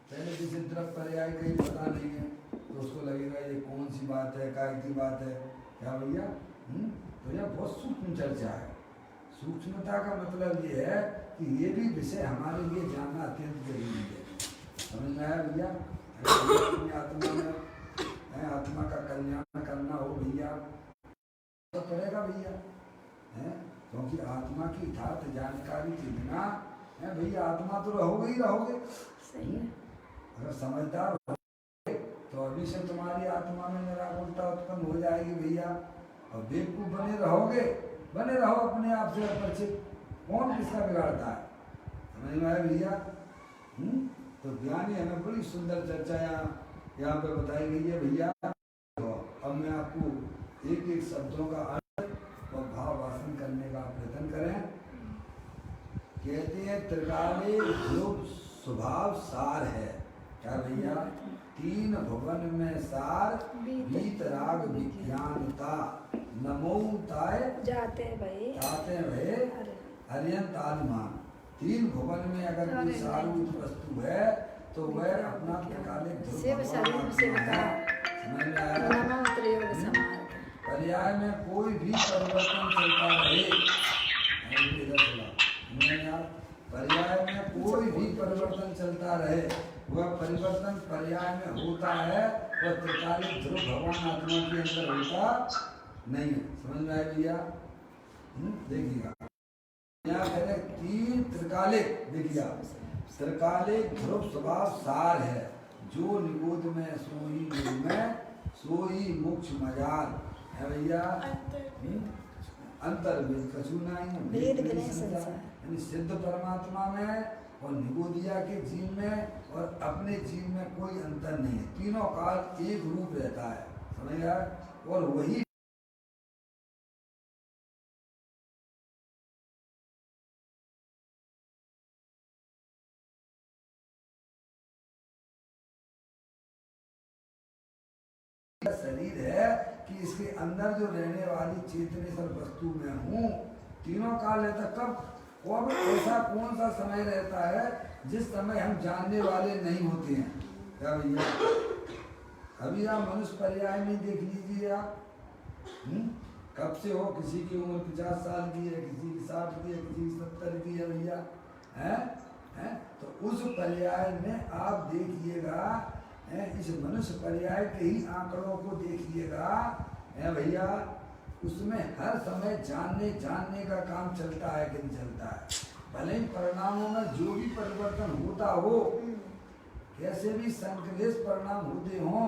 पहले किसी तरफ पर्याय कहीं पता नहीं है तो उसको लगेगा ये कौन सी बात है, काय की बात है, क्या भैया। तो यह बहुत सूक्ष्म चर्चा है। सूक्ष्मता का मतलब ये है कि ये भी विषय हमारे लिए जानना अत्यंत जरूरी है। समझ में आया भैया? अपनी आत्मा में आत्मा का कल्याण करना हो भैया तो पड़ेगा भैया, है क्योंकि आत्मा की यथार्थ जानकारी के बिना है भैया आत्मा तो रहोगे ही रहोगे। अगर समझदार हो तो अभी से तुम्हारी आत्मा में निराकुलता उत्पन्न हो जाएगी भैया। और बेवकूफ बने रहो अपने आप से अपरिचित, कौन किसका बिगाड़ता है। समझ में आया भैया? तो ज्ञानी हमें बड़ी सुंदर चर्चा यहाँ पे बताई गई है भैया। तो अब मैं आपको एक एक शब्दों का अर्थ और भाव वासन करने का प्रयत्न करें। कहते हैं त्रिकाले ध्रुव स्वभाव सार है, क्या भैया? तीन भुवन में सार बीत राग विज्ञानता नमोताय जाते भय अरियंत आलमान। तीन भुवन में अगर कोई सारूप वस्तु है तो वह अपना त्रिकाले ध्रुव समझ में आया? पर्याय में कोई भी परिवर्तन चलता रहे, पर्याय में कोई भी परिवर्तन चलता रहे, वह परिवर्तन पर्याय में होता है, वह त्रिकालिक ध्रुव भगवान आत्मा के अंदर होता नहीं है। समझ में आया भैया? देखिएगा यहाँ कहते हैं तीन त्रिकालिक, देखिए त्रिकालिक ध्रुव स्वभाव सार है, जो निगोद में सोई में सोई मोक्ष मजाल है भैया। अंतर वेद कछु नहीं, यानी सिद्ध परमात्मा में और निगोदिया के जीव में और अपने जीव में कोई अंतर नहीं है। तीनों काल एक रूप रहता है, समझ गया? और वही शरीर है कि इसके अंदर जो रहने वाली चेतनेश्वर वस्तु में हूँ। तीनों काल रहता, कब और ऐसा कौन सा समय रहता है जिस समय हम जानने वाले नहीं होते हैं, क्या भैया? अभी आप मनुष्य पर्याय में देख लीजिए आप, कब से हो, किसी की उम्र 50 साल की है, किसी की 60 की है, किसी की 70 की है भैया, हैं? तो उस पर्याय में आप देखिएगा, इस मनुष्य पर्याय के ही आंकड़ों को देखिएगा, है भैया, उसमें हर समय जानने का काम चलता है कि नहीं चलता है। भले ही परिणामों में जो भी परिवर्तन होता हो, कैसे भी संक्लेश परिणाम होते हों,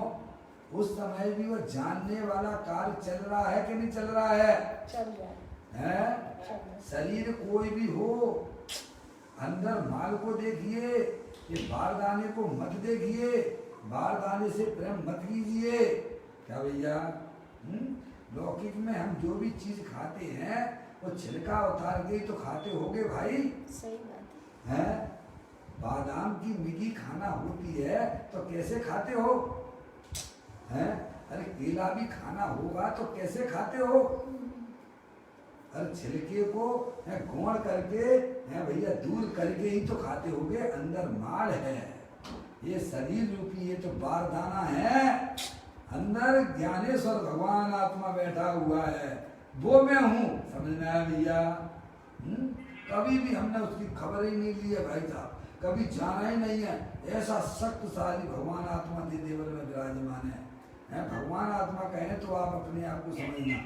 उस समय भी वो जानने वाला कार्य चल रहा है कि नहीं चल रहा है? चल रहा है। शरीर कोई भी हो, अंदर माल को देखिए, ये बारदाने को मत देखिए, बारदाने से प्रेम मत कीजिए, क्या भैया? लौकिक में हम जो भी चीज खाते हैं वो छिलका उतार के ही तो खाते होगे भाई। सही बात है। बादाम की मिगी खाना होती है तो कैसे खाते हो? हैं? अरे केला भी खाना होगा तो कैसे खाते हो? अरे छिलके को गोड़ करके है भैया दूर करके ही तो खाते होगे, अंदर माल है। ये शरीर रूपी ये तो बारदाना है, अंदर ज्ञानेश्वर भगवान आत्मा बैठा हुआ है, वो मैं हूँ। समझ में आया भैया? कभी भी हमने उसकी खबर ही नहीं ली है भाई साहब, कभी जाना ही नहीं है। ऐसा शक्तिशाली भगवान आत्मा देवर में विराजमान है। भगवान आत्मा कहें तो आप अपने आप को समझना।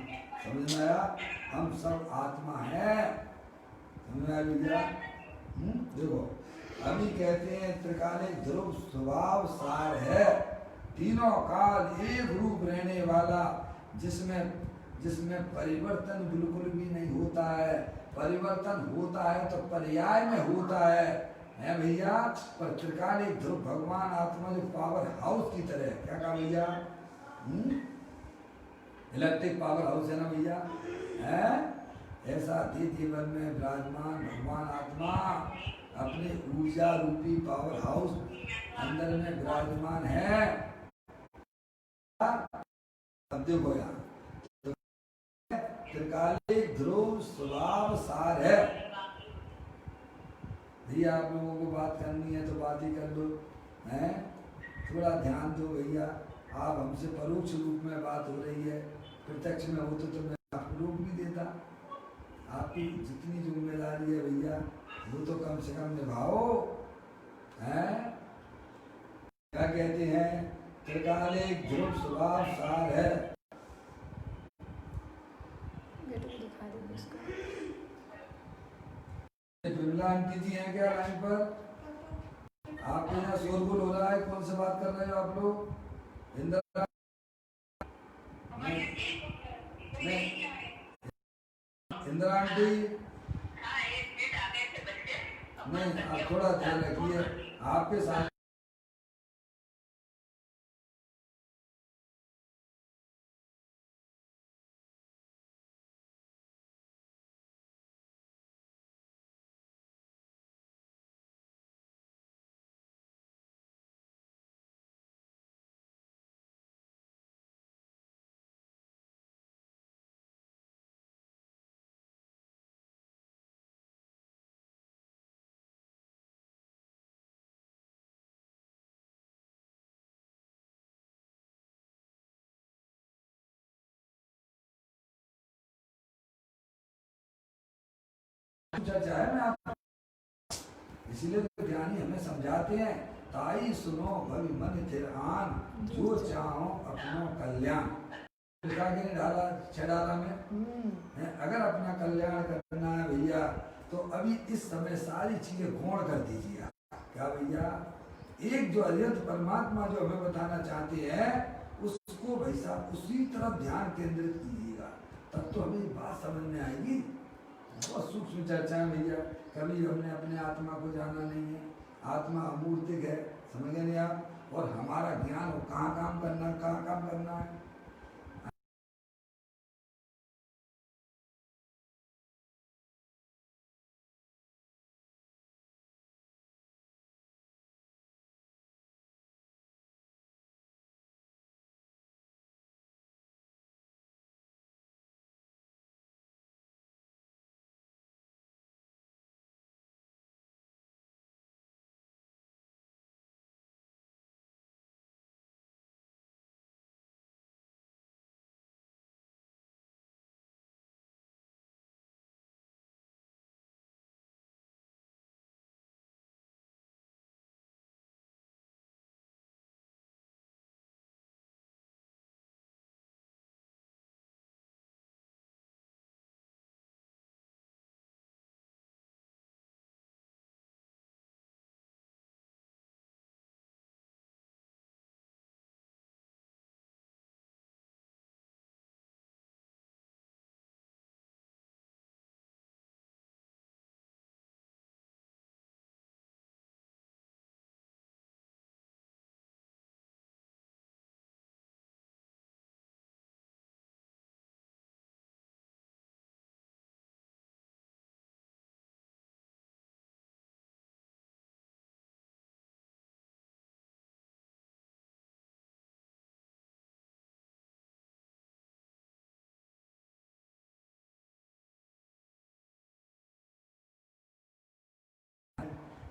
समझ में आया? हम सब आत्मा है। समझ में आया भैया? देखो अभी कहते हैं त्रिकालिक ध्रुव स्वभाव सार है, तीनों काल एक रूप रहने वाला, जिसमें परिवर्तन बिल्कुल भी नहीं होता है। परिवर्तन होता है तो पर्याय में होता है भैया। पर त्रिकालिक ध्रुव भगवान आत्मा जो पावर हाउस की तरह, क्या कहा भैया? इलेक्ट्रिक पावर हाउस है ना भैया, है ऐसा जीवन में विराजमान भगवान आत्मा अपने ऊर्जा रूपी पावर हाउस अंदर में विराजमान है। अब देखो यहाँ त्रिकालिक ध्रुव स्वभाव सार है भैया। आप लोगों को बात करनी है तो बात ही कर लो, हैं, थोड़ा ध्यान दो भैया। आप हमसे परोक्ष रूप में बात हो रही है, प्रत्यक्ष में होते तो मैं आपको रोक भी देता। आपकी जितनी जिम्मेदारी है भैया वो तो कम से कम निभाओ। हैं, क्या कहते हैं, त्रिकालिक ध्रुव स्वभाव सार है। विमला आंटी जी हैं क्या लाइन पर? आपके यहाँ शोरगुल हो रहा है, कौन से बात कर रहे हो आप लोग? इंदिरा इंदिरा आंटी नहीं, आप थोड़ा ध्यान रखिए आपके साथ। चर्चा है, मैं आप इसीलिए तो ज्ञानी हमें समझाते हैं, ताई सुनो भवि मन थिर आन, जो चाहो अपनो कल्याण। डाला 6 डाला में अगर अपना कल्याण करना है भैया तो अभी इस समय सारी चीजें गौण कर दीजिए। क्या भैया, एक जो अरिहंत परमात्मा जो हमें बताना चाहते हैं उसको भाई साहब उसी तरफ ध्यान केंद्रित कीजिएगा, तब तो हमें बात समझ में आएगी। बहुत सूक्ष्म चर्चा है भैया, कभी हमने अपने आत्मा को जाना नहीं है, आत्मा अमूर्तिक है, समझ गए नहीं आप? और हमारा ज्ञान हो कहाँ काम करना, कहाँ काम करना है।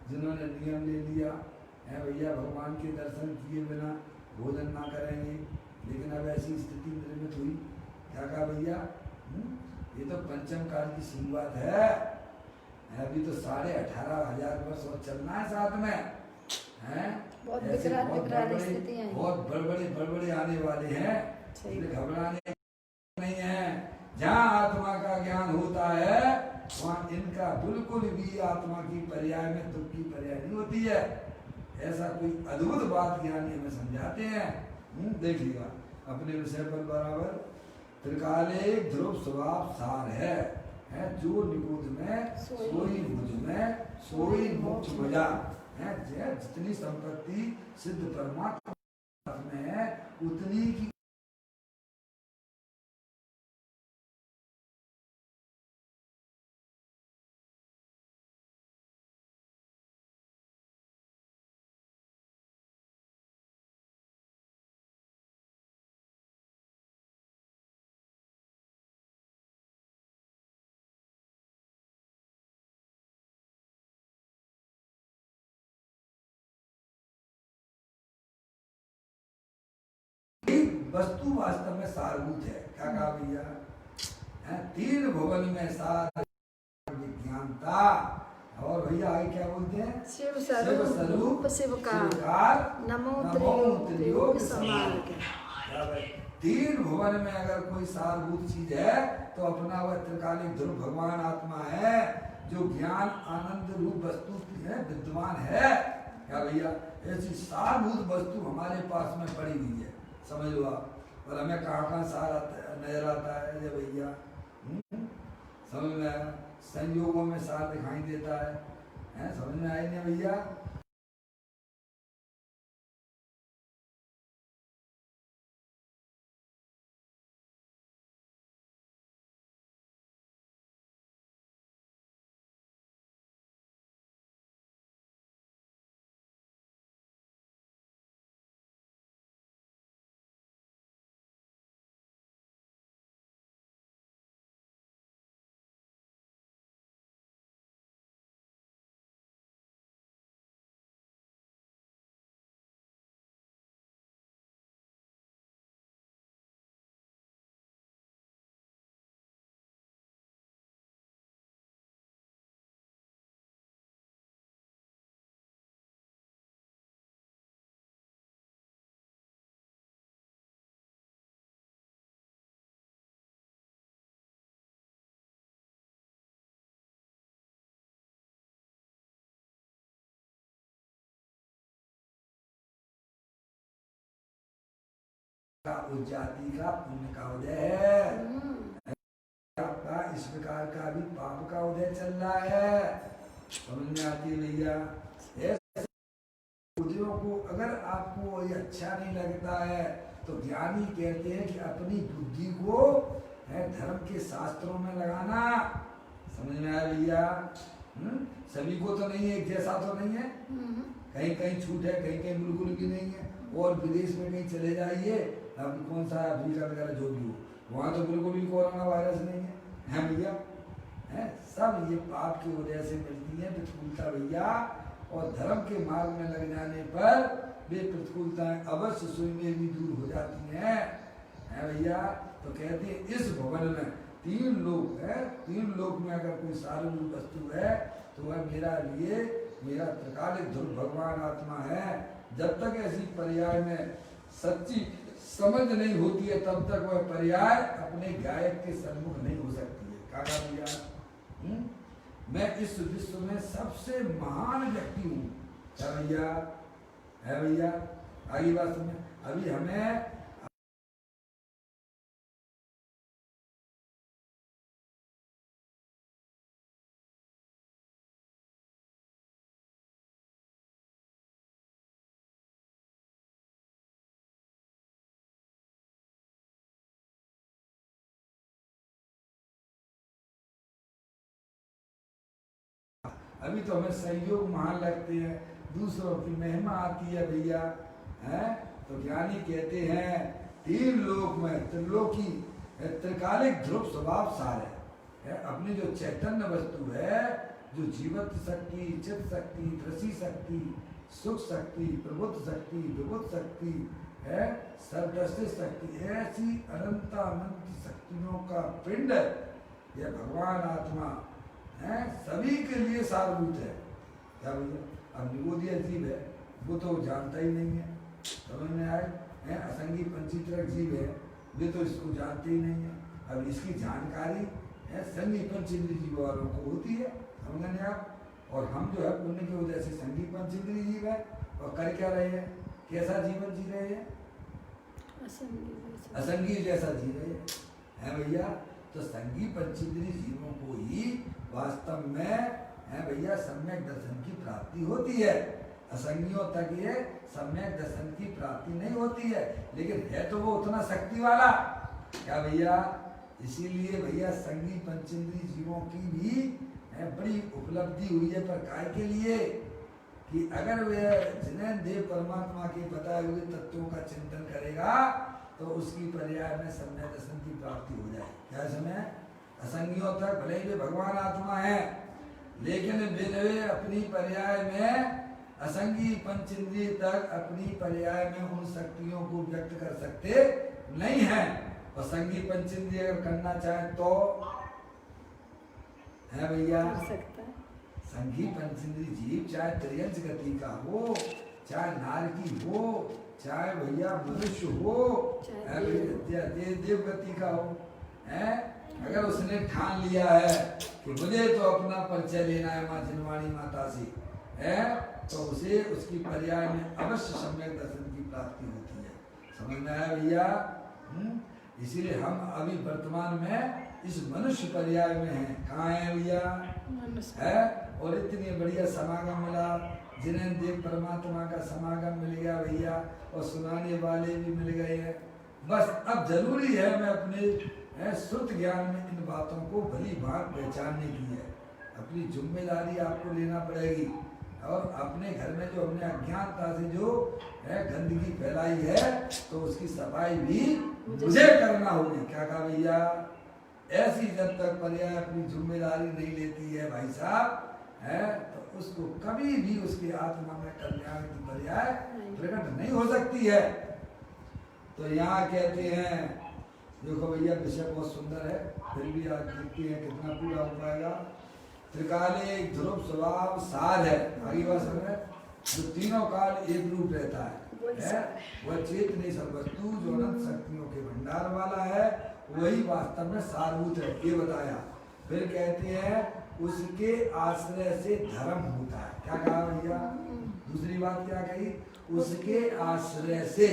जिन्होंने नियम ले लिया है भैया, भगवान के दर्शन किए बिना भोजन ना करेंगे, लेकिन अब ऐसी स्थिति निर्मित हुई। क्या कहा भैया? ये तो पंचम काल की शुरुआत है, अभी तो 18,500 वर्ष और चलना है साथ में हैं। बहुत बड़बड़े आने वाले हैं, घबराने नहीं है। जहाँ आत्मा का ज्ञान होता है वहाँ इनका बिल्कुल भी आत्मा की पर्याय में दुख की पर्याय नहीं होती है। ऐसा कोई अद्भुत बात ज्ञानी हमें समझाते हैं। देख लिया अपने विषय पर बराबर। त्रिकालिक ध्रुव स्वभाव सार है, जो निबुध में सोई मुझ में सोई मोक्ष मजा है। जितनी संपत्ति सिद्ध परमात्मा में है उतनी की वस्तु वास्तव में सारभूत है। क्या कहा भैया? तीन भुवन में सार विज्ञानता। और भैया आगे क्या बोलते हैं? शिव स्वरूप शिवकार नमो त्रियोग समार्ग। तीन भुवन में अगर कोई सारभूत चीज है तो अपना वह त्रिकालिक ध्रुव भगवान आत्मा है, जो ज्ञान आनंद रूप वस्तु है, विद्वान है। क्या भैया? ऐसी सारभूत वस्तु हमारे पास में पड़ी हुई है, समझ लो आप। और हमें कहाँ सार नजर आता है ये भैया? समझ में आया? संयोगों में सार दिखाई देता है, समझ में आए नहीं भैया? उस जाति का पुण्य का उदय है, आपका इस प्रकार का भी पाप का उदय चल रहा है। समझ में आती है भैया? को अगर आपको ये अच्छा नहीं लगता है तो ज्ञानी कहते हैं कि अपनी बुद्धि को धर्म के शास्त्रों में लगाना। समझ में आया भैया? सभी को तो नहीं है, एक जैसा तो नहीं है, कहीं कहीं छूट है, कहीं कहीं बिल्कुल भी नहीं है। और विदेश में कहीं चले जाइए, अब कौन सा अफ्रीका वगैरह जो भी हो, वहाँ तो बिल्कुल भी कोरोना वायरस नहीं है भैया? है सब ये पाप की वजह से मिलती है प्रतिकूलता भैया। और धर्म के मार्ग में लग जाने पर वे प्रतिकूलताएं अवश्य स्वयं में भी दूर हो जाती हैं, है भैया? तो कहते हैं इस भवन में तीन लोक है, तीन लोक में अगर कोई सार्वभौमिक वस्तु है तो वह मेरा त्रिकालिक ध्रुव भगवान आत्मा है। जब तक ऐसी पर्याय में सच्ची समझ नहीं होती है तब तक वह पर्याय अपने गायक के सन्मुख नहीं हो सकती है। काका भैया, मैं इस विश्व में सबसे महान व्यक्ति हूँ। क्या भैया? है भैया? आगे बात समझे? अभी हमें अभी तो हमें सहयोग महान लगते हैं, दूसरों की महिमा आती है भैया, हैं? तो ज्ञानी कहते हैं तीन लोक में त्रिलोकी त्रिकालिक ध्रुव स्वभाव सार है। अपनी जो चैतन्य वस्तु है, जो जीवत शक्ति, चित शक्ति, दृषि शक्ति, सुख शक्ति, प्रबुद्ध शक्ति, विबुद्ध शक्ति है, सर्वदृष्टि शक्ति, ऐसी अनंत अनंत शक्तियों का पिंड यह भगवान आत्मा है, सभी के लिए सारभूत है। क्या भैया? अब निगोदिया जीव है, वो तो जानता ही नहीं है, समझ में आए? असंगी पंचीत्रक जीव है, वे तो इसको जानते ही नहीं है। अब इसकी जानकारी संगी पंचेंद्रीय जीव वालों को होती है, समझ में आप? और हम जो है पुण्य की वजह से संगी पंचेंद्रीय जीव है, और कर क्या रहे हैं? कैसा जीवन जी रहे हैं? असंगी जैसा जी रहे हैं भैया। तो संगी पंचेंद्रीय जीवों को ही वास्तव में है भैया सम्यक दर्शन की प्राप्ति होती है। असंगियों तक ये सम्यक दर्शन की प्राप्ति नहीं होती है, लेकिन है तो वो उतना शक्ति वाला। क्या भैया? इसीलिए भैया संगी पंचेंद्रीय जीवों की भी बड़ी उपलब्धि हुई है। पर काय के लिए? कि अगर वे जिन्हें देव परमात्मा के बताए हुए तत्वों का चिंतन करेगा तो उसकी पर्याय में सम्यक दर्शन की प्राप्ति हो जाए। क्या समय? असंगियों तक भले ही वे भगवान आत्मा है, लेकिन वे अपनी पर्याय में असंगी पंचेंद्रिय तक अपनी पर्याय में उन शक्तियों को व्यक्त कर सकते नहीं है। और संगी पंचेंद्रिय अगर करना चाहे तो है भैया, कर सकता है। संगी पंचेंद्रिय जीव चाहे त्रियंच गति का हो, चाहे नारकी हो, चाहे भैया मनुष्य हो, देव गति का हो, है, अगर उसने ठान लिया है कि मुझे तो अपना परिचय लेना है माँ जिनवाणी माता से, है, तो उसे उसकी पर्याय में अवश्य सम्यक दर्शन की प्राप्ति होती है। समझ में आया भैया? इसीलिए हम अभी वर्तमान में इस मनुष्य पर्याय में हैं। कहाँ है भैया? है। और इतनी बढ़िया समागम मिला, जिन्हें देव परमात्मा का समागम मिल गया भैया, और सुनाने वाले भी मिल गए हैं। बस अब जरूरी है मैं अपने श्रुत ज्ञान में इन बातों को भली भांति पहचानने की है। अपनी जिम्मेदारी आपको लेना पड़ेगी, और अपने घर में जो हमने अज्ञानता से जो है गंदगी फैलाई है, तो उसकी सफाई भी मुझे करना होगी। क्या कहा भैया? ऐसी जब तक पर्याय अपनी जिम्मेदारी नहीं लेती है भाई साहब, है, तो उसको कभी भी उसकी आत्मा में कल्याण की पर्याय प्रकट नहीं हो सकती है। तो यहाँ कहते हैं, देखो भैया विषय बहुत सुंदर है, फिर भी आज देखते हैं कितना पूरा हो पाएगा। त्रिकाले ध्रुव स्वभाव सार है, आगे बात समझ, जो तीनों काल एक रूप रहता है, वह चेतनी सर्वस्तु जो अनंत शक्तियों के भंडार वाला है, वही वास्तव में सारभूत है, ये बताया। फिर कहते हैं उसके आश्रय से धर्म होता है। क्या कहा भैया? दूसरी बात क्या कही? उसके आश्रय से,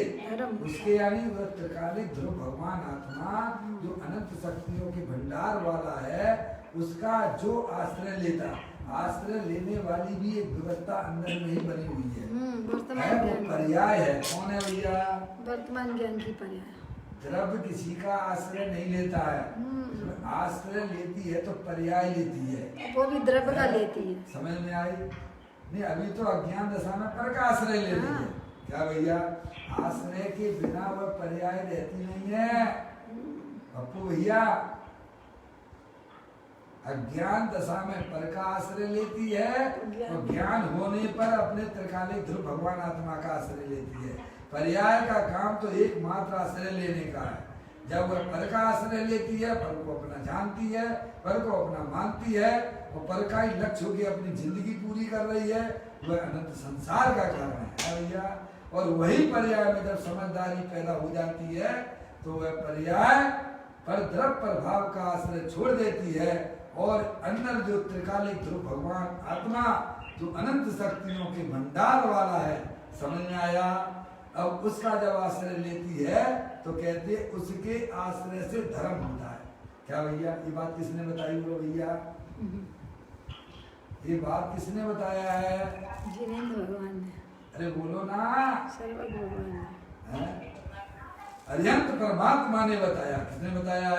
उसके यानी वह त्रिकालिक ध्रुव भगवान आत्मा जो अनंत शक्तियों के भंडार वाला है, उसका जो आश्रय लेता, आश्रय लेने वाली भी एक व्यवस्था अंदर में ही बनी हुई है, वो पर्याय है। कौन है भैया? वर्तमान ज्ञान की पर्याय। द्रव्य किसी का आश्रय नहीं लेता है, आश्रय लेती है तो पर्याय लेती है, वो भी द्रव्य का लेती है। समझ में आई? नहीं, अभी तो अज्ञान दशा में पर का आश्रय ले रही है। क्या भैया? आश्रय के बिना वह पर्याय रहती नहीं है पप्पू भैया। अज्ञान दशा में पर का आश्रय लेती है, और ज्ञान होने पर अपने त्रिकालिक ध्रुव भगवान आत्मा का आश्रय लेती है। पर्याय का काम तो एकमात्र आश्रय लेने का है। जब वह पर का आश्रय लेती है, पर को अपना जानती है, पर को अपना मानती है, और पर का ही लक्ष्य होकर अपनी जिंदगी पूरी कर रही है, वह अनंत संसार का कारण है भैया। और वही पर्याय में जब समझदारी पैदा हो जाती है, तो वह पर्याय पर द्रव्य प्रभाव का आश्रय छोड़ देती है, और अंदर जो त्रिकालिक ध्रुव भगवान आत्मा जो अनंत शक्तियों के भंडार वाला है, समझ में आया? अब उसका जब आश्रय लेती है तो कहते उसके आश्रय से धर्म होता है। क्या भैया? ये बात किसने बताई? बोलो भैया, ये बात किसने बताया है? जिनेंद्र भगवान ने। अरे बोलो ना। सर्वज्ञ भगवान ने, अरिहंत परमात्मा ने बताया। किसने बताया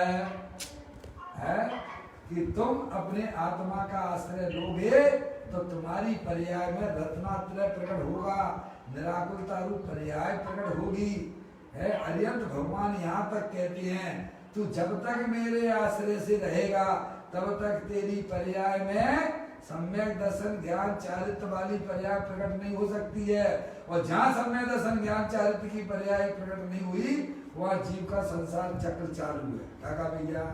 है? कि तुम अपने आत्मा का आश्रय लोगे तो तुम्हारी पर्याय में रत्नात्रय प्रकट होगा, निराकुलता रूप पर्याय प्रकट होगी। है अरिहंत भगवान यहाँ तक कहते हैं, तू जब तक मेरे आश्रय से रहेगा तब तक तेरी पर्याय में सम्यक दर्शन ज्ञान चारित्र वाली पर्याय प्रकट नहीं हो सकती है। और जहाँ सम्यक दर्शन ज्ञान चारित्र की पर्याय प्रकट नहीं हुई, वहाँ जीव का संसार चक्र चालू है। क्या कहा भैया?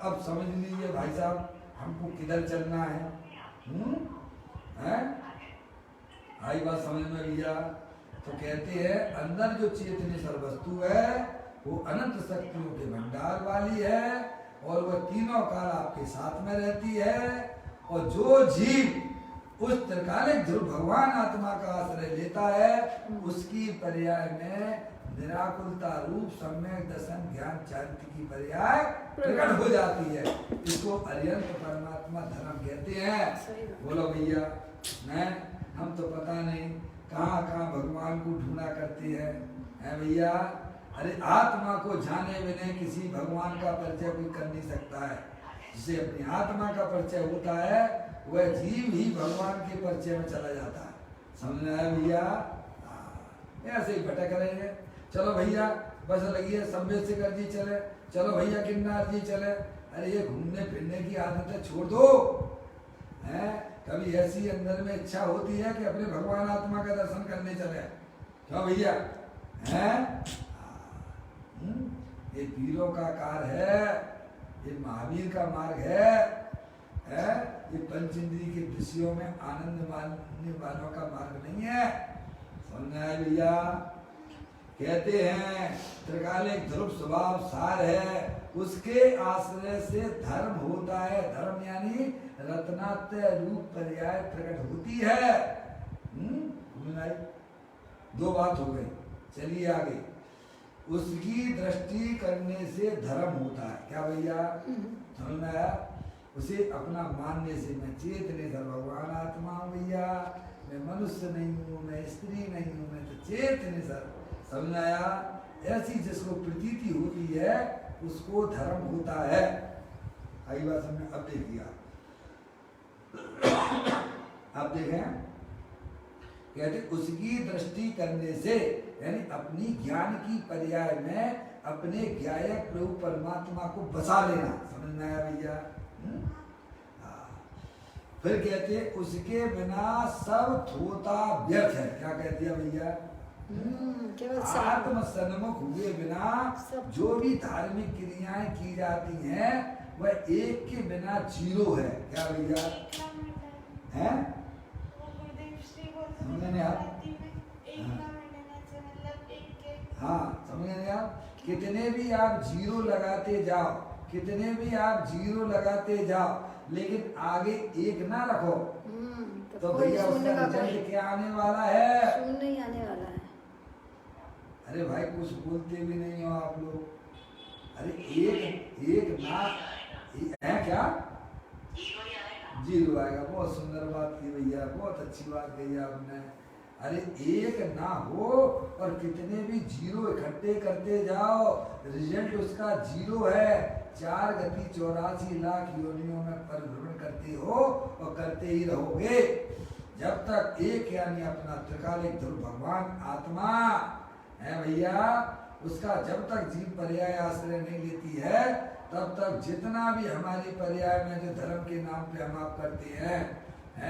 अब समझ लीजिए भाई साहब, हमको किधर चलना है? आई बात समझ में भैया? तो कहते हैं अंदर जो चेतनी सर्वस्तु है वो अनंत शक्तियों के भंडार वाली है, और वह तीनों काल आपके साथ में रहती है। और जो जीव उस त्रिकालिक ध्रुव भगवान आत्मा का आश्रय लेता है, उसकी पर्याय में निराकुलता रूप सम्यक दर्शन ज्ञान चारित्र की पर्याय प्रकट हो जाती है। इसको अरिहंत परमात्मा धर्म कहते हैं। बोलो भैया, मैं हम तो पता नहीं कहाँ कहाँ भगवान को ढूंढा करते हैं भैया। अरे आत्मा को जाने बिना किसी भगवान का परिचय कोई कर नहीं सकता है। जिसे अपनी आत्मा का परिचय होता है वह जीव ही भगवान के परिचय में चला जाता है। समझ में आया भैया? ऐसे ही भटक रहे हैं। चलो भैया बस लगी है, संवेदशेखर जी चले, चलो भैया किन्नार जी चले। अरे ये घूमने फिरने की आदतें छोड़ दो। हैं कभी ऐसी अंदर में इच्छा होती है कि अपने भगवान आत्मा का दर्शन करने चले। क्यों भैया? हैं ये पीरों का कार है, ये महावीर का मार्ग है, ये पंचेंद्रिय के विषयों में आनंद मानने वालों का मार्ग नहीं है। समझ में आया भैया? कहते हैं त्रिकालिक ध्रुव स्वभाव सार है, उसके आश्रय से धर्म होता है। धर्म यानी रत्नात्य रूप पर्याय प्रकट होती है। दो बात हो गई। चलिए आगे। उसकी दृष्टि करने से धर्म होता है। क्या भैया समझ में आया? उसे अपना मानने से, मैं चेतने सर भगवान आत्मा हूँ भैया, मैं मनुष्य नहीं हूँ, मैं स्त्री नहीं हूँ, मैं तो चेतने सर। समझ में आया? ऐसी जिसको प्रतीति होती है उसको धर्म होता है। आई बात समझ? अब देखिए अब देखें, कहते उसकी दृष्टि करने से यानी अपनी ज्ञान की पर्याय में अपने ज्ञायक प्रभु परमात्मा को बसा लेना। समझ में आया भैया? फिर कहते उसके बिना सब थोता व्यर्थ है। क्या कह दिया भैया? आत्म सन्मुख हुए बिना जो भी धार्मिक क्रियाएं की जाती हैं वह एक के बिना जीरो है। क्या भैया है? समझे नहीं आप? हाँ समझे नहीं आप? कितने भी आप जीरो लगाते जाओ, कितने भी आप जीरो लगाते जाओ, लेकिन आगे एक ना रखो तो भैया उसका रिजल्ट क्या आने वाला है? शून्य ही आने वाला है। अरे भाई कुछ बोलते भी नहीं हो आप लोग। अरे एक ना है क्या? जीरो आएगा। बहुत सुंदर बात की भैया, बहुत अच्छी बात कही आपने। अरे एक ना हो और कितने भी जीरो इकट्ठे करते जाओ, रिजल्ट उसका जीरो है। 4 गति 84 लाख योनियों में परिभ्रमण करते हो और करते ही रहोगे जब तक एक यानी अपना त्रिकालिक ध्रुव भगवान आत्मा है भैया, उसका जब तक जीव पर्याय आश्रय नहीं लेती है तब तक जितना भी हमारी पर्याय में जो धर्म के नाम पे हम आप करते हैं,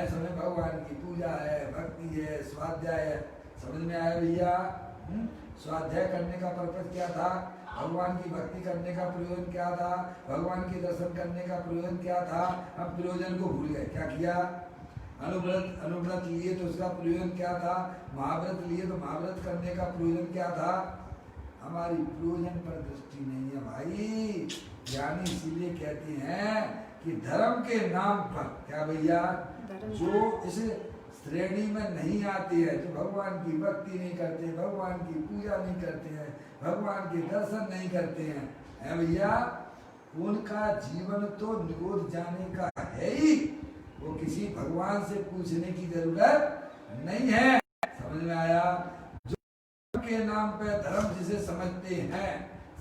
समय भगवान की पूजा है, भक्ति है, स्वाध्याय है। समझ में आया भैया? स्वाध्याय करने का पर्पज क्या था? भगवान की भक्ति करने का प्रयोजन क्या था? भगवान के दर्शन करने का प्रयोजन क्या था? हम प्रयोजन को भूल गए। क्या किया? अनुव्रत लिए तो उसका प्रयोजन क्या था? महाव्रत लिए तो महाव्रत करने का प्रयोजन क्या था? हमारी प्रयोजन पर दृष्टि नहीं है भाई। ज्ञानी इसीलिए कहते हैं कि धर्म के नाम पर, क्या भैया, जो इस श्रेणी में नहीं आते हैं, जो भगवान की भक्ति नहीं करते, भगवान की पूजा नहीं करते हैं, भगवान के दर्शन नहीं करते हैं, है भैया, उनका जीवन तो निरोध जाने का है ही। वो किसी भगवान से पूछने की जरूरत नहीं है। समझ में आया? जो के नाम पे धर्म जिसे समझते हैं,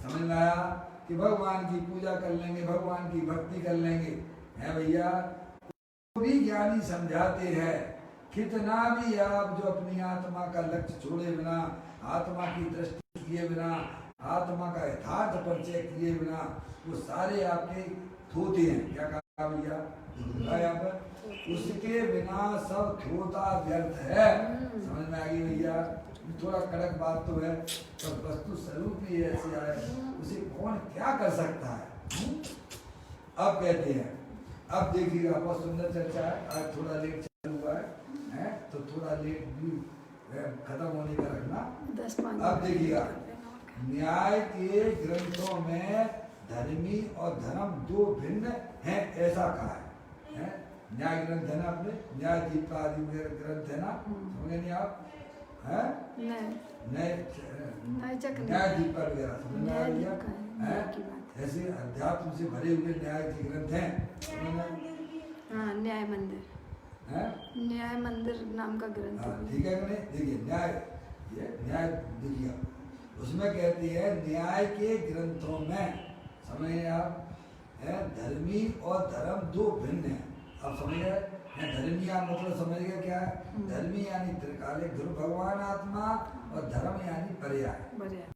समझ में आया कि भगवान की पूजा कर लेंगे, भगवान की भक्ति कर लेंगे, है भैया, भी ज्ञानी समझाते हैं कितना भी आप जो अपनी आत्मा का लक्ष्य छोड़े बिना, आत्मा की दृष्टि किए बिना, आत्मा का यथार्थ परिचय किए बिना, वो सारे आपके थोते हैं। क्या कहा भैया यहाँ पर? उसके बिना सब थोता व्यर्थ है। समझ में आ गई भैया? थोड़ा कड़क बात तो है पर वस्तु स्वरूप ही ऐसी है, उसे कौन क्या कर सकता है। अब कहते हैं, अब देखिएगा बहुत सुंदर चर्चा है। आज थोड़ा लेट चालू हुआ है तो थोड़ा लेट भी खत्म होने का रखना। अब देखिएगा, न्याय के ग्रंथों में धर्मी और धर्म दो भिन्न हैं ऐसा कहा है। न्याय ग्रंथ है ना, अपने न्याय दीपिका आदि ग्रंथ है ना, समझे नहीं आप? है न्याय दीपिका वगैरह समझ में आ रही है? ऐसे अध्यात्म से भरे हुए न्याय के ग्रंथ हैं। हाँ, न्याय मंदिर है, न्याय मंदिर नाम का ग्रंथ है। ठीक है कि नहीं? देखिए न्याय, ये न्याय देखिए उसमें कहती है न्याय के ग्रंथों में, समझे आप, है धर्मी और धर्म दो भिन्न हैं। अब समझ गए? धर्मी आप मतलब समझ गए क्या है? धर्मी यानी त्रिकालिक ध्रुव भगवान आत्मा और धर्म यानी पर्याय।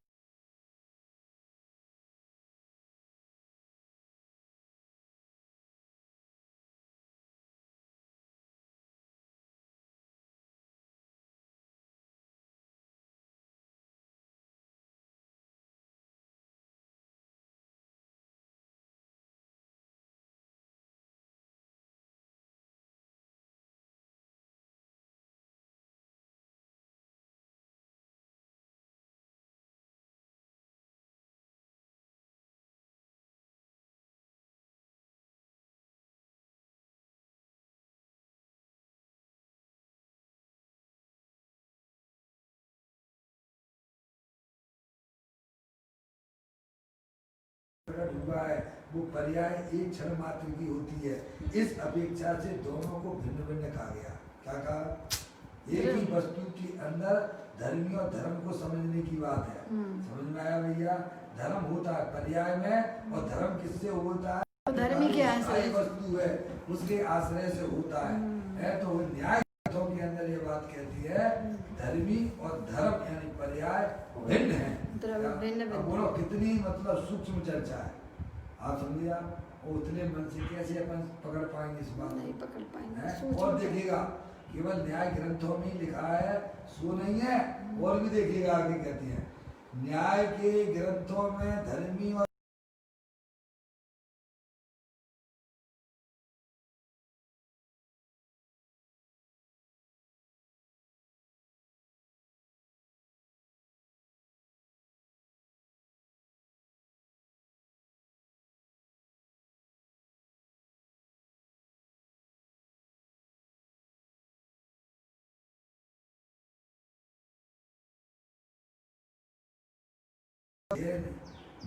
हुआ है वो पर्याय एक क्षण मात्र की होती है। इस अपेक्षा से दोनों को भिन्न भिन्न कहा गया। क्या कहा? एक ही वस्तु के अंदर धर्मी और धर्म को समझने की बात है। समझ में आया भैया? धर्म होता है पर्याय में और धर्म किससे होता है? धर्मी के आश्रय वस्तु है उसके आश्रय से होता है। तो वो न्याय के अंदर ये बात कहती है धर्मी और धर्म यानी पर्याय भिन्न है। अब बोलो कितनी मतलब सूक्ष्म चर्चा है। आप समझिए वो उतने मन से कैसे अपन पकड़ पाएंगे इस बात? नहीं पकड़ पाएंगे। और देखिएगा केवल न्याय ग्रंथों में लिखा है सो नहीं है, और भी देखिएगा आगे कहती है न्याय के ग्रंथों में धर्मी और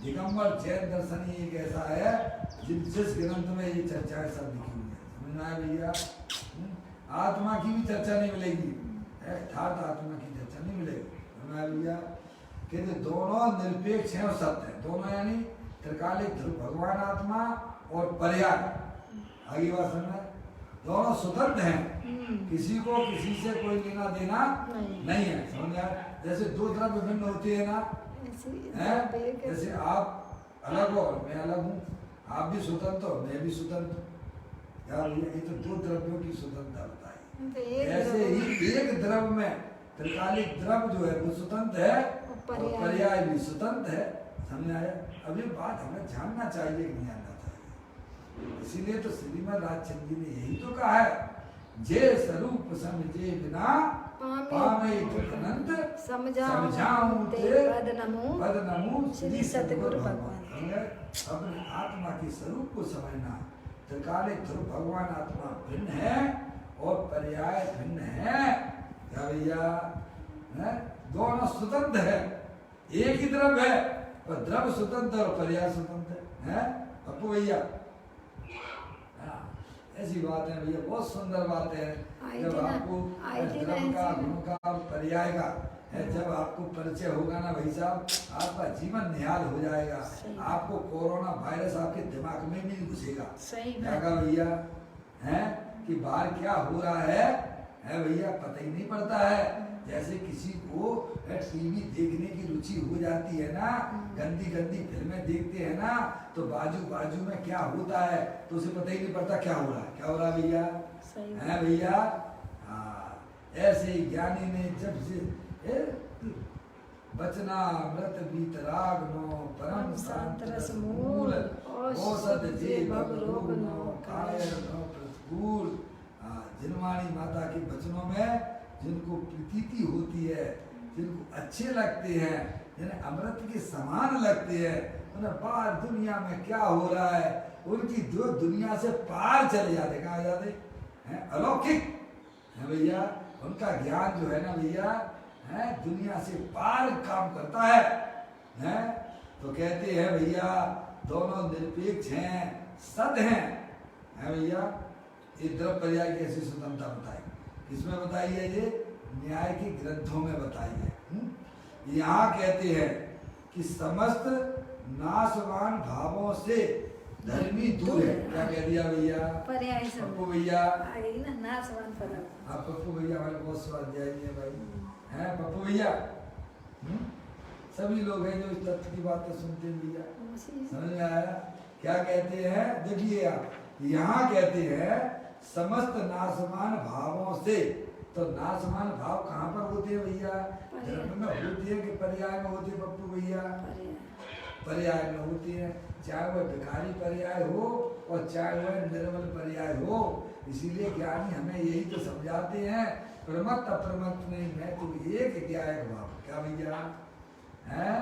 दिगंबर जैन दर्शन ही एक ऐसा है जिस ग्रंथ में ये चर्चाएं सब लिखी हुई है। समझ में आया भैया? आत्मा की भी चर्चा नहीं मिलेगी, यथार्थ आत्मा की चर्चा नहीं मिलेगी। समझ में आया भैया? कहते दोनों निरपेक्ष हैं और सत्य है। दोनों यानी त्रिकालिक भगवान आत्मा और पर्याय। आगे बात समझना, दोनों स्वतंत्र हैं, किसी को किसी से कोई लेना देना नहीं है। समझ में आया? जैसे दो द्रव्य भिन्न होते हैं ना, जैसे आप अलग हो और मैं अलग हूँ, आप भी स्वतंत्र हो मैं भी स्वतंत्र। यार ये तो दो द्रव्यों की स्वतंत्रता बताई। ऐसे ही एक द्रव्य में त्रिकालिक द्रव्य जो है वो स्वतंत्र है और पर्याय भी स्वतंत्र है। समझ आया? अब ये बात हमें जानना चाहिए कि नहीं जानना चाहिए? इसीलिए तो श्रीमद राजचंद्र जी ने यही तो कहा है जे स्वरूप समझे बिना पामे अनंत समझाऊं ते पद नमो श्री सतगुरु भगवान। अपने आत्मा के स्वरूप को समझना। त्रिकालिक ध्रुव भगवान आत्मा भिन्न है और पर्याय भिन्न है। क्या भैया? दोनों स्वतंत्र है, एक ही द्रव्य है और द्रव्य स्वतंत्र और पर्याय स्वतंत्र है। पप्पू भैया ऐसी बात है भैया, बहुत सुंदर बात है। जब आपको धर्म का गुण का पर्याय का है, जब आपको परिचय होगा ना भाई साहब, आपका जीवन निहाल हो जाएगा। आपको कोरोना वायरस आपके दिमाग में भी नहीं घुसेगा। क्या कहा भैया? है कि बाहर क्या हो रहा है भैया पता ही नहीं पड़ता है। जैसे किसी को टीवी देखने की रुचि हो जाती है ना, गंदी गंदी फिल्में देखते हैं ना, तो बाजू बाजू में क्या होता है तो उसे पता ही नहीं पड़ता क्या हो रहा है। क्या हो रहा है भैया? है भैया? हाँ, ऐसे ही ज्ञानी ने जब से बचना मृत बीतराग नो परम शांत रस मूल औषध जे भव रोग नो कायर नो प्रतिकूल। जिनवाणी माता के वचनों में जिनको प्रतीति होती है, जिनको अच्छे लगते हैं, जिन्हें अमृत के समान लगते हैं, उन्हें बाहर दुनिया में क्या हो रहा है उनकी दो दुनिया से पार चले जाते। कहाँ जाते हैं? अलौकिक है भैया। उनका ज्ञान जो है ना भैया है दुनिया से पार काम करता है। तो कहते हैं भैया दोनों निरपेक्ष हैं, सद हैं भैया। ये द्रव्य पर्याय की ऐसी स्वतंत्रता बताई। किसमें बताई है? ये न्याय के ग्रंथों में बताई है। यहाँ कहते हैं कि समस्त नाशवान भावों से धर्मी दूर है। क्या कह दिया भैया? पप्पू भैया नाशवान पद। आप पप्पू भैया हमारे बहुत स्वाध्यायी है भाई, हैं पप्पू भैया? सभी लोग हैं जो इस तथ्य की बातें सुनते हैं भैया। समझ में आया? क्या कहते हैं? देखिए आप यहाँ कहते हैं समस्त नाशवान भावों से। तो नाशवान भाव कहाँ पर होते हैं भैया? धर्म में होती है कि पर्याय में होती है पप्पू भैया? पर्याय में होती है, चाहे वह भिखारी पर्याय हो और चाहे वह निर्मल पर्याय हो। इसीलिए ज्ञानी हमें यही तो समझाते हैं प्रमत्त अप्रमत्त नहीं, मैं तो एक ज्ञायक भाव। क्या भैया है?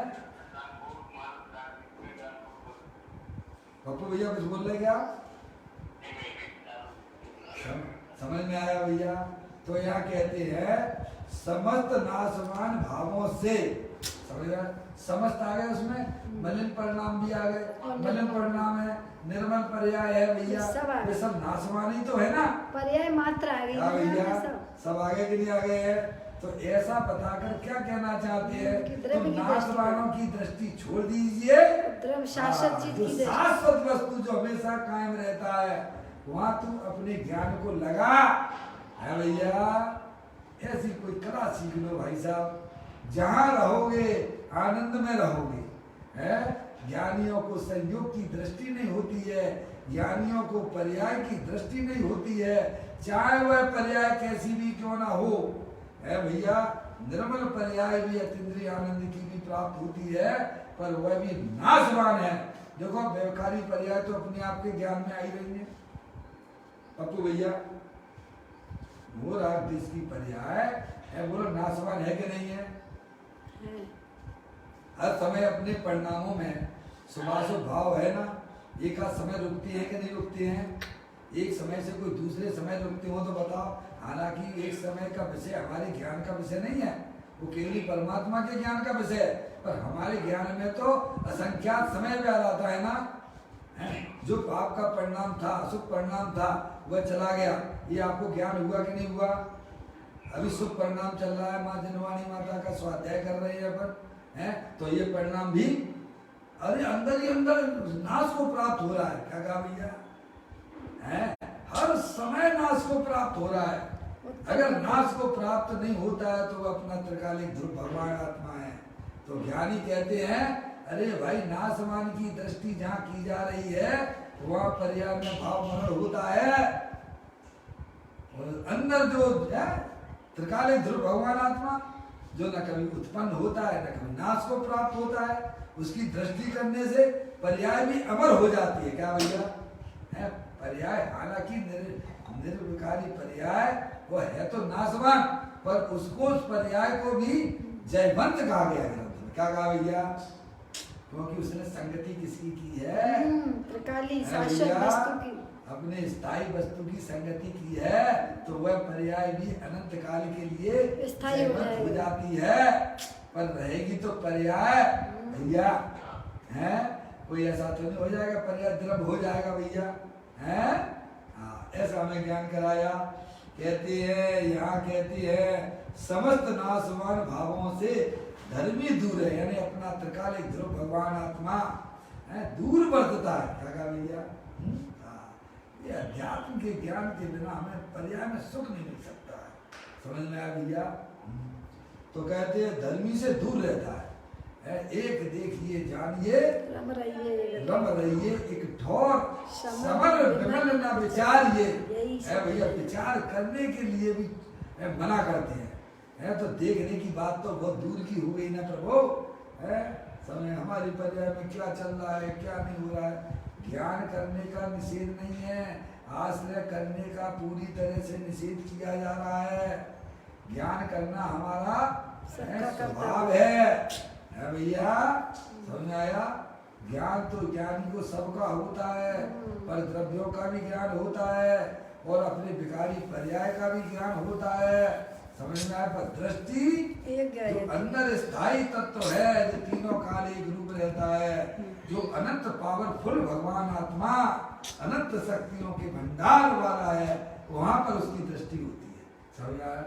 पप्पू भैया कुछ बोल रहे क्या? समझ में आया भैया? तो यहाँ कहते हैं समस्त नाशवान भावों से समझ गए? समस्त आ गए उसमें, मलिन परिणाम भी आ गए। मलिन परिणाम है, निर्मल पर्याय है भैया, सब आ ये सब नाशवान ही तो है ना। पर्याय मात्र आ गई हाँ भैया, सब। सब आगे के लिए आ गए हैं। तो ऐसा बताकर क्या कहना चाहते कि हैं? तो द्रव्य की नाशवानों की दृष्टि छोड़ दीजिए, द्रव्य शाश्वत चीज जो की दृष्टि। शाश्वत वस्तु जो हमेशा कायम रहता है, वहां तू अपने ज्ञान को लगा है भैया। ऐसी कोई कला सीख लो भाई साहब, जहां रहोगे आनंद में रहोगे। है, ज्ञानियों को संयोग की दृष्टि नहीं होती है, ज्ञानियों को पर्याय की दृष्टि नहीं होती है, चाहे वह पर्याय कैसी भी क्यों ना हो। है भैया, निर्मल पर्याय भी अतीन्द्रिय आनंद की भी प्राप्त होती है, पर वह भी नाशवान है। देखो व्यवहारी पर्याय तो अपने आप के ज्ञान में आई रही है पप्पू भैया। वो राग देश की पर्याय है, बोलो नाशवान है कि नहीं है? हर समय अपने परिणामों में सुभाषुभ भाव है ना। एक आध समय रुकती है कि नहीं रुकते हैं? एक समय से कोई दूसरे समय रुकते हो तो बताओ। हालांकि एक समय का विषय हमारे ज्ञान का विषय नहीं है, वो केवल परमात्मा के ज्ञान का विषय है, पर हमारे ज्ञान में तो असंख्यात समय भी आ जाता है ना। जो पाप का परिणाम था, अशुभ परिणाम था, वह चला गया, ये आपको ज्ञान हुआ कि नहीं हुआ? अभी शुभ परिणाम चल रहा है, माँ जनवाणी माता का स्वाध्याय कर रहे हैं अपन, है तो ये परिणाम भी अरे अंदर ही अंदर नाश को प्राप्त हो रहा है। क्या कहा भैया? है, हर समय नाश को प्राप्त हो रहा है। अगर नाश को प्राप्त नहीं होता है तो वह अपना त्रिकालिक ध्रुव भगवान आत्मा है। तो ज्ञानी कहते हैं अरे भाई, नाशवान की दृष्टि जहाँ की जा रही है वहाँ पर्याय में भाव मरण होता है, और अंदर जो है त्रिकालिक ध्रुव भगवान आत्मा जो न कभी उत्पन्न होता है न कभी नाश को प्राप्त होता है, उसकी दृष्टि करने से पर्याय भी अमर हो जाती है। क्या भैया? है पर्याय, हालांकि निर्विकारी पर्याय वो है तो नाशवान, पर उसको उस पर्याय को भी जयवंत कहा गया ग्रंथ में। क्या कहा भैया? क्योंकि उसने संगति किसकी की है? त्रिकाली शाश्वत वस्तु की, अपने स्थायी वस्तु की संगति की है, तो वह पर्याय भी अनंत काल के लिए स्थायी हो जाती है। पर रहेगी तो पर्याय भैया, है कोई ऐसा तो नहीं हो जाएगा पर्याय द्रव हो जाएगा भैया, है। हाँ, ऐसा हमें ज्ञान कराया। कहती है, यहाँ कहती है समस्त नाशवान भावों से धर्मी दूर है, यानी अपना त्रिकालिक ध्रुव भगवान आत्मा है दूर बरतता है। क्या कहा भैया? ये अध्यात्म के ज्ञान के बिना हमें पर्याय में सुख नहीं मिल सकता है। समझ में आया भैया? तो कहते हैं धर्मी से दूर रहता है। एक देखिए जानिए रम रहिए एक ठोर समर विमल न विचारिए। भैया विचार करने के लिए भी मना करते हैं। है तो देखने की बात तो बहुत दूर की हो गई ना प्रभु। है समय हमारी पर्याय में क्या चल रहा है क्या नहीं हो रहा है। ज्ञान करने का निषेध नहीं है, आश्रय करने का पूरी तरह से निषेध किया जा रहा है। ज्ञान करना हमारा स्वभाव है भैया। समझ में आया? ज्ञान तो ज्ञानी को सबका होता है, पर द्रव्यों का भी ज्ञान होता है और अपने विकारी पर्याय का भी ज्ञान होता है। समझ में आया? पर दृष्टि जो अंदर स्थायी तत्व है, जो तीनों काल एक रूप रहता है, जो अनंत पावरफुल भगवान आत्मा अनंत शक्तियों के भंडार वाला है, वहां पर उसकी दृष्टि होती है। समझ आया?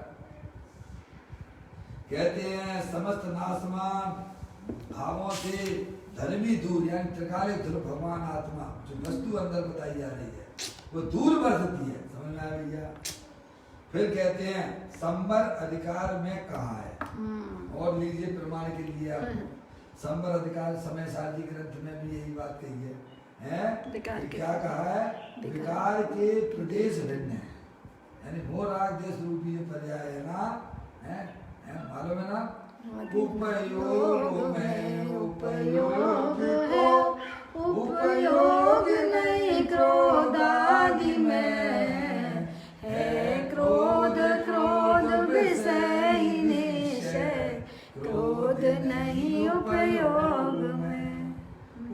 कहते हैं समस्त नाशवान भावों से धर्मी दूर, यानी त्रिकालिक ध्रुव भगवान आत्मा जो वस्तु अंदर बताई जा रही है वो दूर बरतती है। समझ में आया भैया? फिर कहते हैं संबर अधिकार में कहा है, और लीजिए प्रमाण के लिए आपको संबर अधिकार समय साधी ग्रंथ में भी यही बात कही है। क्या कहा है? विकार के प्रदेश भिन्न है, यानी मोराग देश रूपी पर्याय है ना, है मालूम है ना? उपयोग में उपयोग को उपयोग नहीं क्रोध आदि में है, क्रोध क्रोध विषय निश्चय, क्रोध नहीं उपयोग में,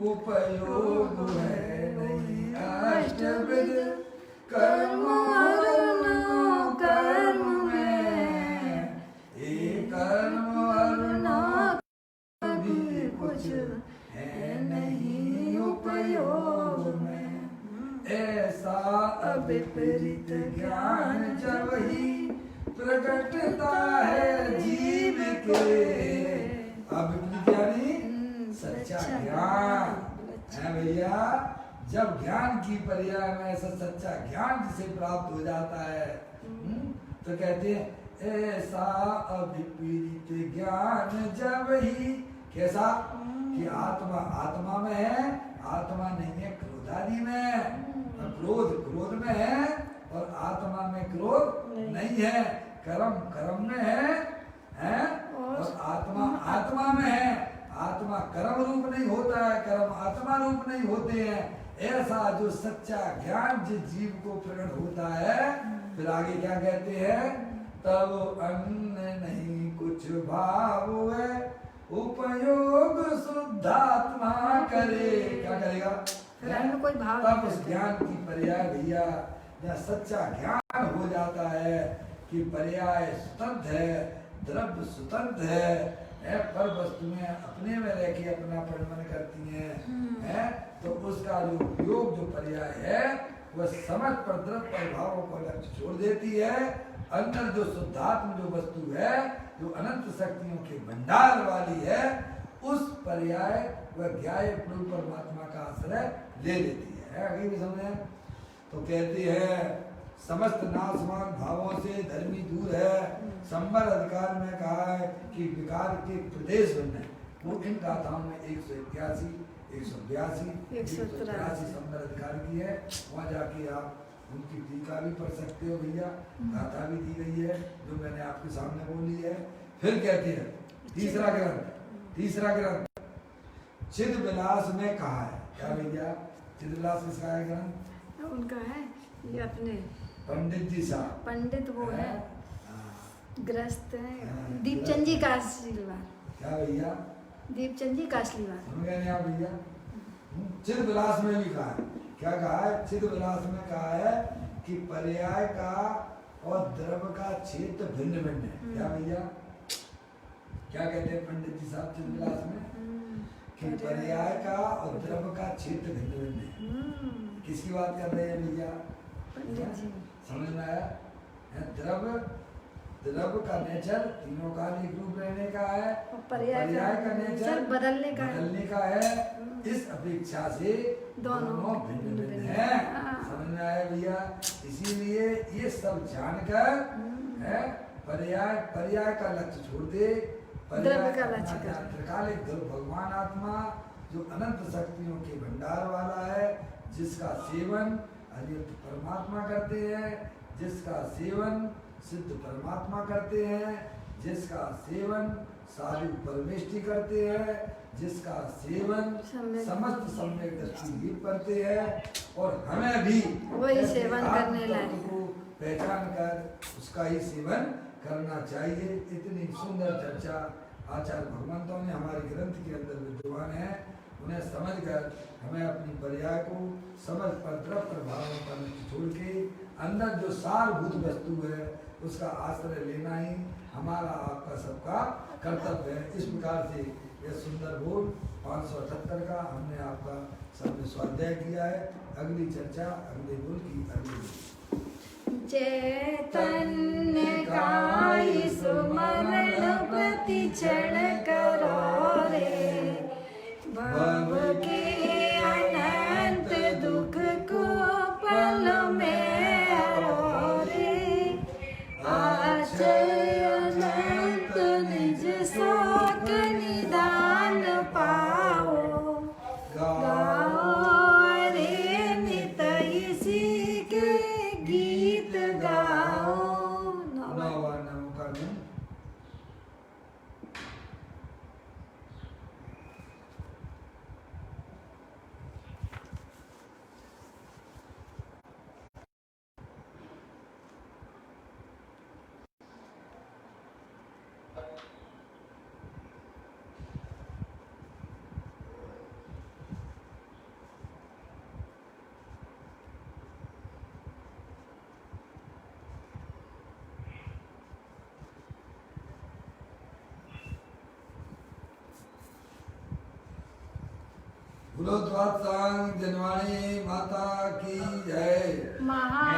उपयोग है नहीं अष्टविध कर्म कर्म में, एक कर्म विपरीत ज्ञान जब ही प्रकटता है जीव के। अब विपरीत यानी सच्चा ज्ञान है भैया। जब ज्ञान की पर्याय में ऐसा सच्चा ज्ञान जिसे प्राप्त हो जाता है तो कहते हैं ऐसा अविपरीत ज्ञान जब ही कैसा कि आत्मा आत्मा में है, आत्मा नहीं है क्रोध आदि में। क्रोध क्रोध में है और आत्मा में क्रोध नहीं है। कर्म कर्म में है और आत्मा आत्मा में है। आत्मा कर्म रूप नहीं होता है, कर्म आत्मा रूप नहीं होते हैं। ऐसा जो सच्चा ज्ञान जिस जीव को प्रकट होता है, फिर आगे क्या कहते हैं, तब अन्य नहीं कुछ भाव है उपयोग शुद्धात्मा करे। क्या करेगा? कोई भाव तब उस ज्ञान की पर्याय भैया जहाँ सच्चा ज्ञान हो जाता है कि पर्याय स्वतंत्र है, द्रव्य स्वतंत्र है, पर वस्तुएं अपने में रह के अपना परिमन करती हैं, तो उसका जो उपयोग जो पर्याय है वह समझ पर द्रव्य पर भावों को लक्ष्य छोड़ देती है। अंदर जो शुद्धात्म जो वस्तु है, जो अनंत शक्तियों के भंडार वाली है, उस पर्याय वह ज्ञाय प्रभु परमात्मा का आश्रय ले लेती है। आगे भी समझे तो कहते हैं समस्त नाशवान भावों से धर्मी दूर है। संबर अधिकार में कहा है कि विकार के प्रदेश बनने, वो इन गाथाओं में 181, 182, 183 संबर अधिकार की है। वहाँ जाके आप उनकी टीका भी पढ़ सकते हो भैया, गाथा भी दी गई है जो मैंने आपके सामने बोली है। फिर कहते हैं तीसरा ग्रंथ चिद विलास में कहा है। क्या भैया? चिद विलास किसका है ग्रंथ? उनका है ये अपने पंडित जी साहब, पंडित वो है ग्रस्त है, दीपचंद जी का आशीर्वाद। क्या भैया? दीपचंद जी का आशीर्वाद। समझ गए आप भैया? चिद विलास में भी कहा है। क्या कहा है? चिद विलास में कहा है कि पर्याय का और द्रव्य का क्षेत्र भिन्न भिन्न है। क्या भैया? क्या कहते हैं पंडित जी साहब चिद विलास में? कि पर्याय का और द्रव्य का क्षेत्र भिन्न भिन्न है। किसकी बात कर रहे हैं भैया? पंडित जी। समझ में आया? द्रव्य का नेचर तीनों का एक रूप रहने का है, पर्याय का नेचर बदलने का है। इस अपेक्षा से दोनों भिन्न भिन्न हैं। समझ में आया भैया? इसीलिए ये सब जानकर है पर्याय का लक्ष्य छोड़ दे, त्रिकालिक भगवान आत्मा जो अनंत शक्तियों के भंडार वाला है, जिसका सेवन अनित्य परमात्मा करते हैं, जिसका सेवन सिद्ध परमात्मा करते हैं, जिसका सेवन साधु परमेष्टि करते हैं, जिसका सेवन समस्त सम्यक दृष्टि करते हैं। और हमें भी वही सेवन करने लायक को पहचान कर उसका ही सेवन करना चाहिए। इतनी सुंदर चर्चा आचार्य भगवंतों ने हमारे ग्रंथ के अंदर विद्यमान है। उन्हें समझकर हमें अपनी पर्याय को समझ पर द्रव्य प्रभाव पर छोड़ के अंदर जो सारभूत वस्तु है उसका आश्रय लेना ही हमारा आपका सबका कर्तव्य है। इस प्रकार से यह सुंदर बोल 578 का हमने आपका सबने स्वाध्याय किया है। अगली चर्चा अगले बोल की अगली चैतन्य काय सुमरण प्रति क्षण करो रे, भव के अनंत दुख को पल में हरो रे, आश्रय अनंत निज शोक निदान पाओ, गाओ रे नित इसी के गीत गाओ। बोलो द्वादशांग जनवाणी माता की जय। महा